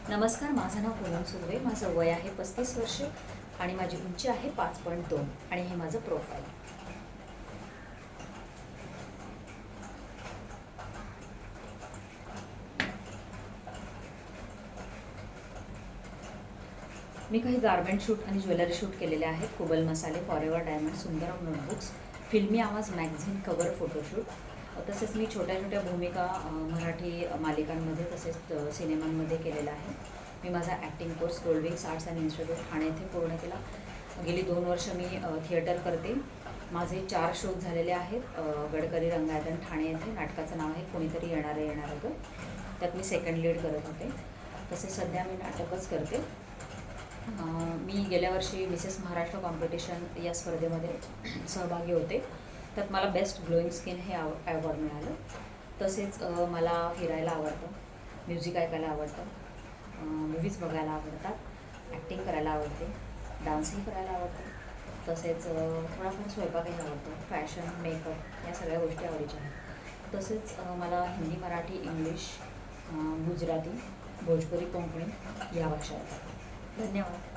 नमस्कार, माझं नाव पूनम सुर्वे. माझं वय आहे 35 वर्षे आणि माझी उंची आहे 5.2 आणि हे माझं प्रोफाईल. मी काही गार्मेंट शूट आणि ज्वेलरी शूट केलेले आहेत. कुबल मसाले, फॉरेवर डायमंड, सुंदरम नोटबुक्स, फिल्मी आवाज मॅगझिन कव्हर फोटोशूट. तसेच मी छोट्या छोट्या भूमिका मराठी मालिकांमध्ये तसेच सिनेमांमध्ये केलेला आहे. मी माझा acting course Goldwings Arts and Institute Thane येथे पूर्ण केला. गेली 2 वर्ष मी थिएटर करते. माझे 4 शोज झालेले आहेत. गडकरी रंगायतन ठाणे येथे. नाटकाचं नाव आहे कोणीतरी येणारं गं. त्यात मी सेकंड लीड करत होते. तसेच सध्या मी नाटकच करते. मी गेल्या वर्षी मिसेस महाराष्ट्र कॉम्पिटिशन या स्पर्धेमध्ये सहभागी होते. त्यात मला बेस्ट ग्लोईंग स्किन हे अवॉर्ड मिळालं. तसेच मला फिरायला आवडतं, म्युझिक ऐकायला आवडतं, मूव्हीज बघायला आवडतात, ॲक्टिंग करायला आवडते, डान्सही करायला आवडतं. तसेच थोडाफार स्वयंपाकही आवडतो. फॅशन, मेकअप या सगळ्या गोष्टी आवडीच्या आहेत. तसेच मला हिंदी, मराठी, इंग्लिश, गुजराती, भोजपुरी, कोंकणी या भाषा येतात. धन्यवाद.